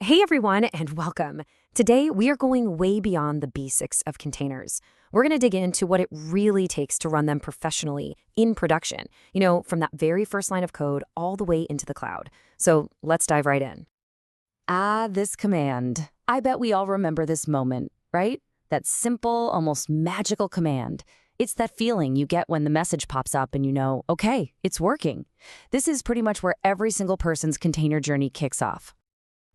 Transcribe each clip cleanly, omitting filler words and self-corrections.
Hey everyone, and welcome. Today we are going way beyond the basics of containers. We're going to dig into what it really takes to run them professionally in production, from that very first line of code all the way into the cloud. So let's dive right in. This command. I bet we all remember this moment, right? That simple, almost magical command. It's that feeling you get when the message pops up and you know, okay, it's working. This is pretty much where every single person's container journey kicks off.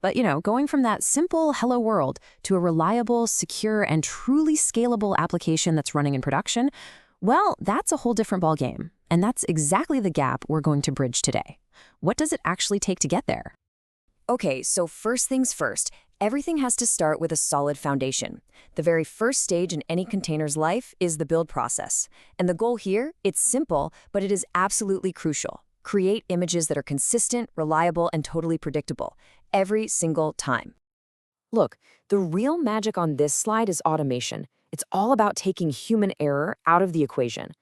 But, going from that simple hello world to a reliable, secure, and truly scalable application that's running in production, well, that's a whole different ballgame. And that's exactly the gap we're going to bridge today. What does it actually take to get there? Okay, so first things first, everything has to start with a solid foundation. The very first stage in any container's life is the build process. And the goal here, it's simple, but it is absolutely crucial. Create images that are consistent, reliable, and totally predictable every single time. Look, the real magic on this slide is automation. It's all about taking human error out of the equation.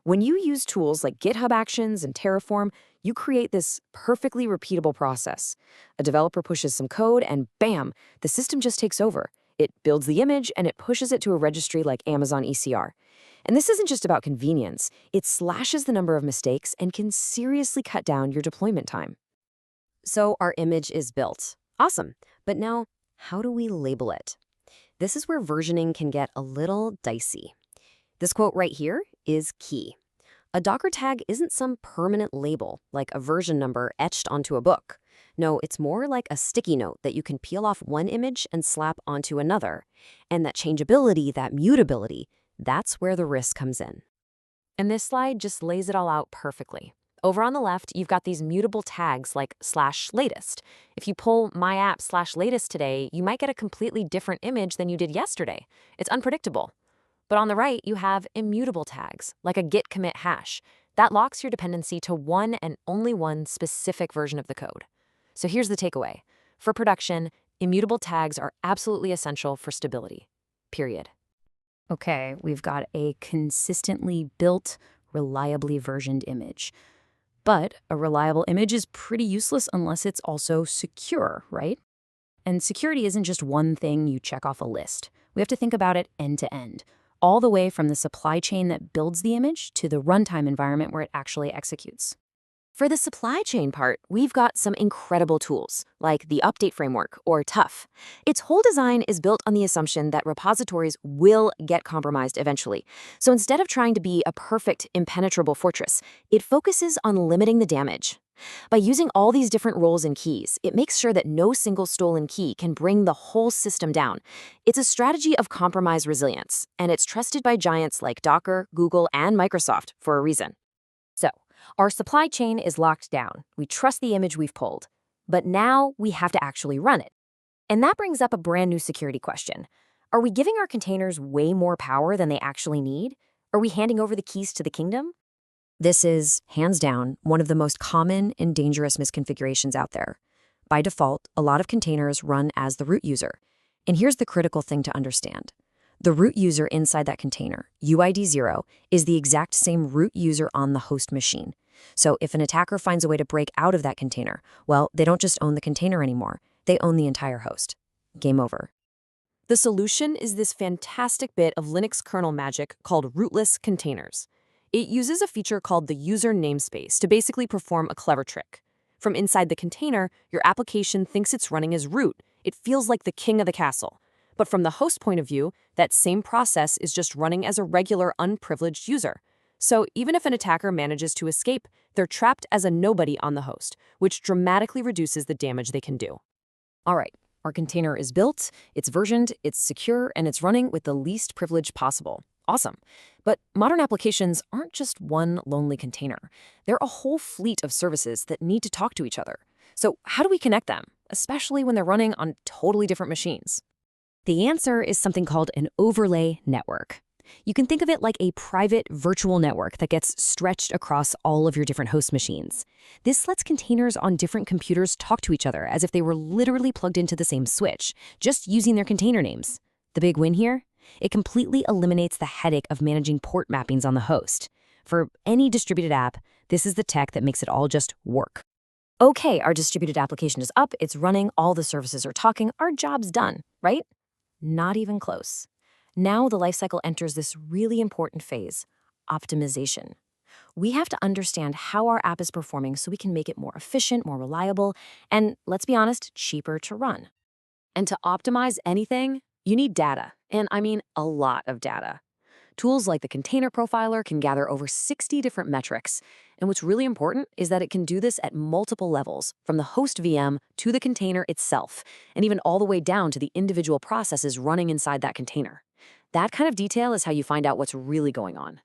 When you use tools like GitHub Actions and Terraform, you create this perfectly repeatable process. A developer pushes some code and bam, the system just takes over. It builds the image and it pushes it to a registry like Amazon ECR. And this isn't just about convenience. It slashes the number of mistakes and can seriously cut down your deployment time. So our image is built. Awesome. But now, how do we label it? This is where versioning can get a little dicey. This quote right here is key. A Docker tag isn't some permanent label, like a version number etched onto a book. No, it's more like a sticky note that you can peel off one image and slap onto another. And that changeability, that mutability, that's where the risk comes in. And this slide just lays it all out perfectly. Over on the left, you've got these mutable tags like /latest. If you pull my app /latest today, you might get a completely different image than you did yesterday. It's unpredictable. But on the right, you have immutable tags, like a git commit hash. That locks your dependency to one and only one specific version of the code. So here's the takeaway. For production, immutable tags are absolutely essential for stability. Period. Okay, we've got a consistently built, reliably versioned image. But a reliable image is pretty useless unless it's also secure, right? And security isn't just one thing you check off a list. We have to think about it end to end, all the way from the supply chain that builds the image to the runtime environment where it actually executes. For the supply chain part, we've got some incredible tools, like the Update Framework, or TUF. Its whole design is built on the assumption that repositories will get compromised eventually. So instead of trying to be a perfect, impenetrable fortress, it focuses on limiting the damage. By using all these different roles and keys, it makes sure that no single stolen key can bring the whole system down. It's a strategy of compromise resilience, and it's trusted by giants like Docker, Google, and Microsoft for a reason. So, our supply chain is locked down. We trust the image we've pulled. But now we have to actually run it. And that brings up a brand new security question. Are we giving our containers way more power than they actually need? Are we handing over the keys to the kingdom? This is, hands down, one of the most common and dangerous misconfigurations out there. By default, a lot of containers run as the root user. And here's the critical thing to understand. The root user inside that container, UID 0, is the exact same root user on the host machine. So if an attacker finds a way to break out of that container, well, they don't just own the container anymore. They own the entire host. Game over. The solution is this fantastic bit of Linux kernel magic called Rootless containers. It uses a feature called the user namespace to basically perform a clever trick. From inside the container, your application thinks it's running as root. It feels like the king of the castle. But from the host point of view, that same process is just running as a regular unprivileged user. So even if an attacker manages to escape, they're trapped as a nobody on the host, which dramatically reduces the damage they can do. All right, our container is built, it's versioned, it's secure, and it's running with the least privilege possible. Awesome. But modern applications aren't just one lonely container. They're a whole fleet of services that need to talk to each other. So how do we connect them, especially when they're running on totally different machines? The answer is something called an overlay network. You can think of it like a private virtual network that gets stretched across all of your different host machines. This lets containers on different computers talk to each other as if they were literally plugged into the same switch, just using their container names. The big win here? It completely eliminates the headache of managing port mappings on the host. For any distributed app, this is the tech that makes it all just work. Okay, our distributed application is up, it's running, all the services are talking, our job's done, right? Not even close. Now the lifecycle enters this really important phase, optimization. We have to understand how our app is performing so we can make it more efficient, more reliable, and let's be honest, cheaper to run. And to optimize anything, you need data, and I mean a lot of data. Tools like the Container Profiler can gather over 60 different metrics. And what's really important is that it can do this at multiple levels, from the host VM to the container itself, and even all the way down to the individual processes running inside that container. That kind of detail is how you find out what's really going on.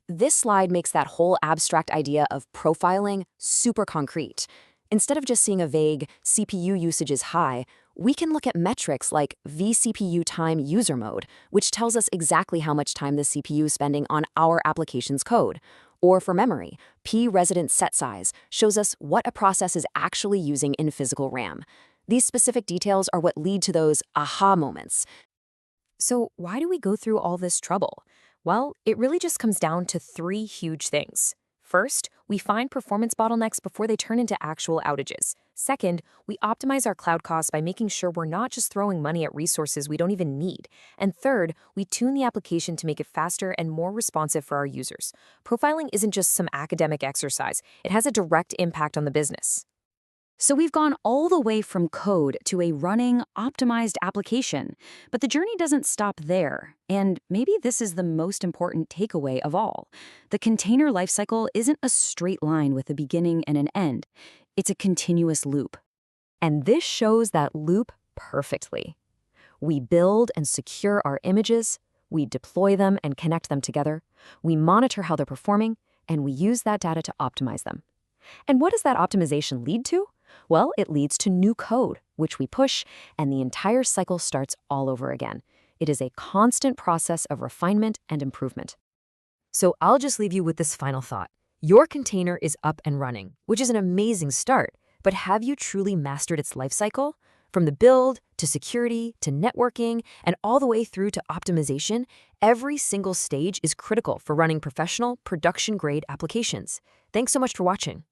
This slide makes that whole abstract idea of profiling super concrete. Instead of just seeing a vague CPU usage is high, we can look at metrics like vCPU time user mode, which tells us exactly how much time the CPU is spending on our application's code. Or for memory, p-resident set size shows us what a process is actually using in physical RAM. These specific details are what lead to those aha moments. So why do we go through all this trouble? Well, it really just comes down to three huge things. First, we find performance bottlenecks before they turn into actual outages. Second, we optimize our cloud costs by making sure we're not just throwing money at resources we don't even need. And third, we tune the application to make it faster and more responsive for our users. Profiling isn't just some academic exercise. It has a direct impact on the business. So we've gone all the way from code to a running, optimized application. But the journey doesn't stop there. And maybe this is the most important takeaway of all. The container lifecycle isn't a straight line with a beginning and an end. It's a continuous loop. And this shows that loop perfectly. We build and secure our images, we deploy them and connect them together, we monitor how they're performing, and we use that data to optimize them. And what does that optimization lead to? Well, it leads to new code, which we push, and the entire cycle starts all over again. It is a constant process of refinement and improvement. So I'll just leave you with this final thought. Your container is up and running, which is an amazing start, but have you truly mastered its life cycle? From the build, to security, to networking, and all the way through to optimization, every single stage is critical for running professional, production-grade applications. Thanks so much for watching.